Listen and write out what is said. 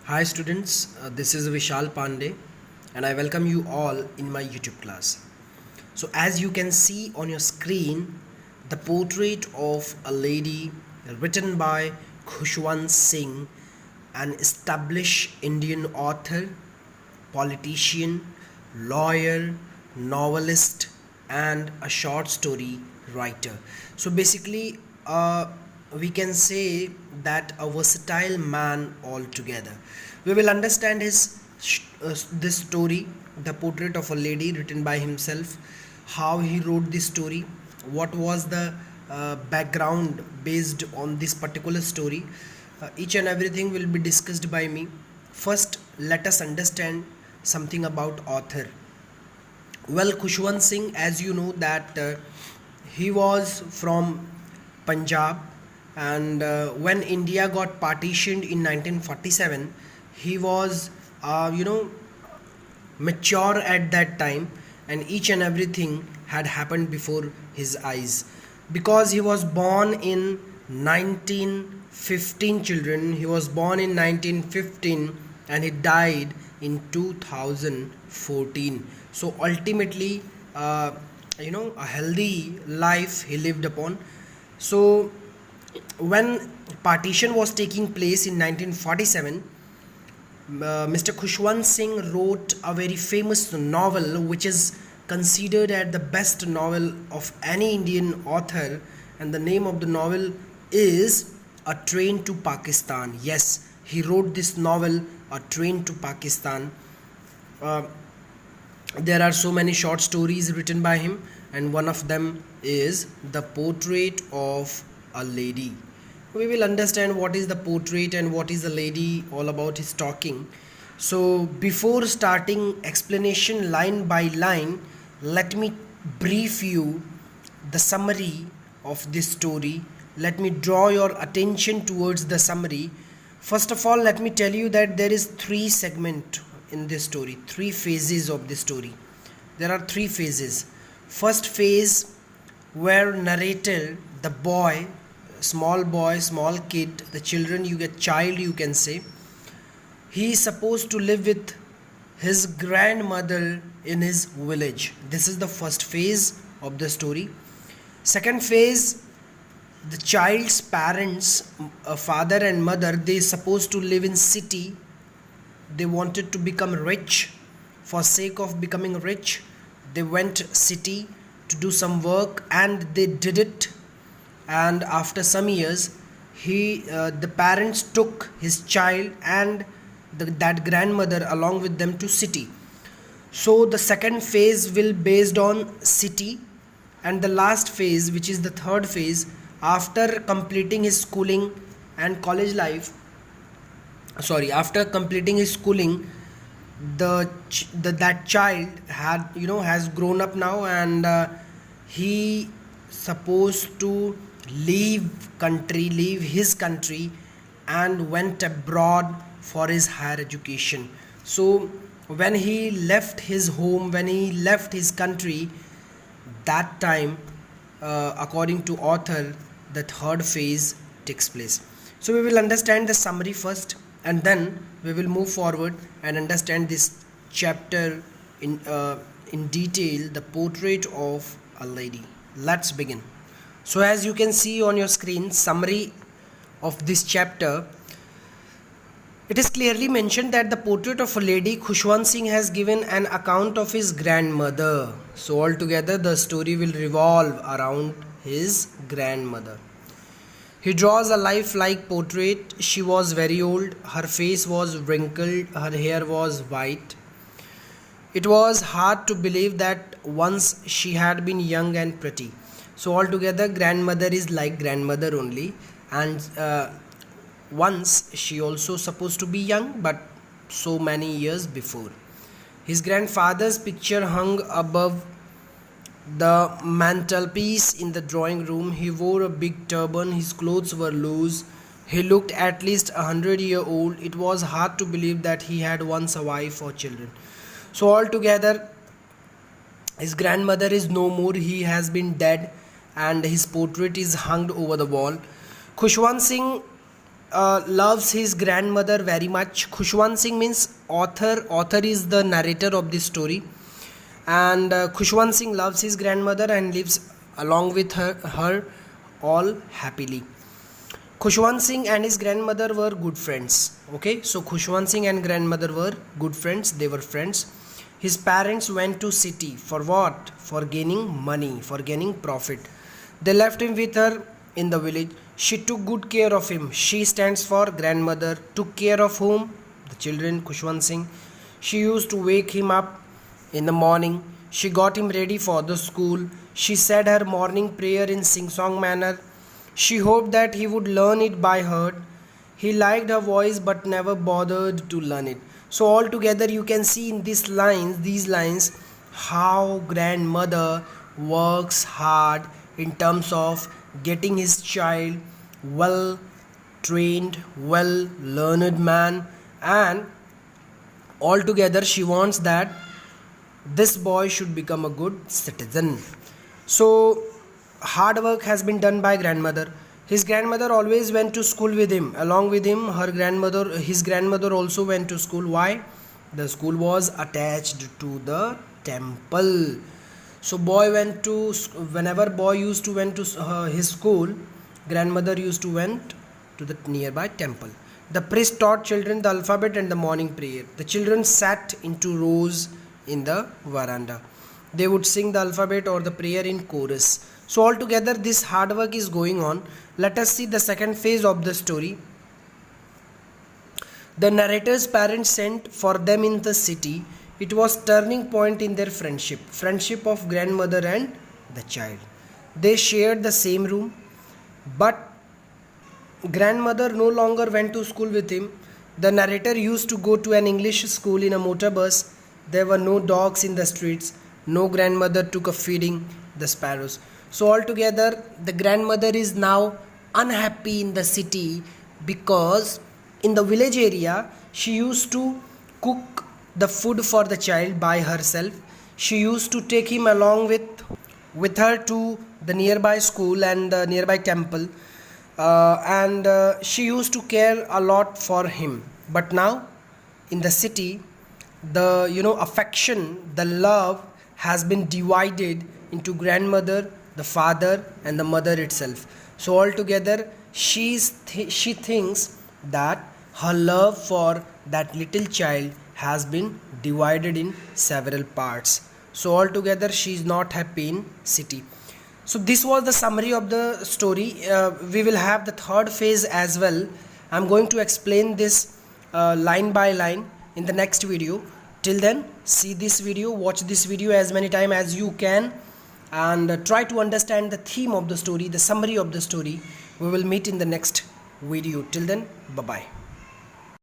Hi students, this is Vishal Pandey and I welcome you all in my YouTube class. So as you can see on your screen, the portrait of a lady written by Khushwant Singh, an established Indian author, politician, lawyer, novelist, and a short story writer. So basically, we can say that a versatile man altogether. We will understand this story, the portrait of a lady written by himself, how he wrote this story, what was the background based on this particular story. Each and everything will be discussed by me. First, let us understand something about author. Well, Khushwant Singh, as you know, that he was from Punjab, and when India got partitioned in 1947, he was, mature at that time, and each and everything had happened before his eyes. Because he was born in 1915, children, he was born in 1915 and he died in 2014. So ultimately, a healthy life he lived upon. So when partition was taking place in 1947, Mr. Khushwant Singh wrote a very famous novel which is considered as the best novel of any Indian author, and the name of the novel is A Train to Pakistan. Yes, he wrote this novel, A Train to Pakistan. There are so many short stories written by him, and one of them is The Portrait of a Lady. We will understand what is the portrait and what is the lady all about his talking. So before starting explanation line by line, let me brief you the summary of this story. Let me draw your attention towards the summary. First of all, let me tell you that there is three segments in this story, three phases of this story. There are three phases. First phase, where narrator, the boy, small kid, the children, you get child, you can say, he is supposed to live with his grandmother in his village. This is the first phase of the story. Second phase, the child's parents, father and mother, they supposed to live in city. They wanted to become rich. For sake of becoming rich, they went city to do some work, and they did it. And after some years, the parents took his child and that grandmother along with them to city. So the second phase will based on city, and the last phase, which is the third phase, after completing his schooling and college life, after completing his schooling, that child has grown up now, and he supposed to leave his country and went abroad for his higher education. So when he left his home, when he left his country, that time, according to author, the third phase takes place. So we will understand the summary first, and then we will move forward and understand this chapter in detail, the portrait of a lady. Let's begin. So as you can see on your screen, summary of this chapter, it is clearly mentioned that the portrait of a lady, Khushwant Singh has given an account of his grandmother. So altogether the story will revolve around his grandmother. He draws a lifelike portrait. She was very old, her face was wrinkled, her hair was white. It was hard to believe that once she had been young and pretty. So altogether, grandmother is like grandmother only, and once she also supposed to be young, but so many years before. His grandfather's picture hung above the mantelpiece in the drawing room. He wore a big turban, his clothes were loose. He looked at least 100-year old. It was hard to believe that he had once a wife or children. So altogether, his grandmother is no more, he has been dead, and his portrait is hung over the wall. Khushwant Singh loves his grandmother very much. Khushwant Singh means author. Author is the narrator of this story. And Khushwant Singh loves his grandmother and lives along with her all happily. Khushwant Singh and his grandmother were good friends. Okay, so Khushwant Singh and grandmother were good friends. They were friends. His parents went to city for what? For gaining money, for gaining profit. They left him with her in the village. She took good care of him. She stands for grandmother. Took care of whom? The children, Khushwant Singh. She used to wake him up in the morning. She got him ready for the school. She said her morning prayer in sing-song manner. She hoped that he would learn it by heart. He liked her voice but never bothered to learn it. So altogether you can see in these lines, how grandmother works hard in terms of getting his child well trained, well learned man, and altogether she wants that this boy should become a good citizen. So hard work has been done by grandmother. His grandmother always went to school with him. Along with him, his grandmother also went to school. Why? The school was attached to the temple. So whenever boy used to went to his school, grandmother used to went to the nearby temple. The priest taught children the alphabet and the morning prayer. The children sat into rows in the veranda. They would sing the alphabet or the prayer in chorus. So altogether this hard work is going on. Let us see the second phase of the story. The narrator's parents sent for them in the city. It was turning point in their friendship of grandmother and the child. They shared the same room, but grandmother no longer went to school with him. The narrator used to go to an English school in a motor bus. There were no dogs in the streets. No grandmother took a feeding the sparrows. So altogether the grandmother is now unhappy in the city, because in the village area she used to cook the food for the child by herself. She used to take him along with her to the nearby school and the nearby temple, and she used to care a lot for him. But now in the city, the affection, the love has been divided into grandmother, the father, and the mother itself. So altogether she thinks that her love for that little child has been divided in several parts. So altogether she is not happy in city. So this was the summary of the story. We will have the third phase as well. I'm going to explain this line by line in the next video. Till then, see this video, watch this video as many times as you can, and try to understand the theme of the story, the summary of the story. We will meet in the next video. Till then, bye bye.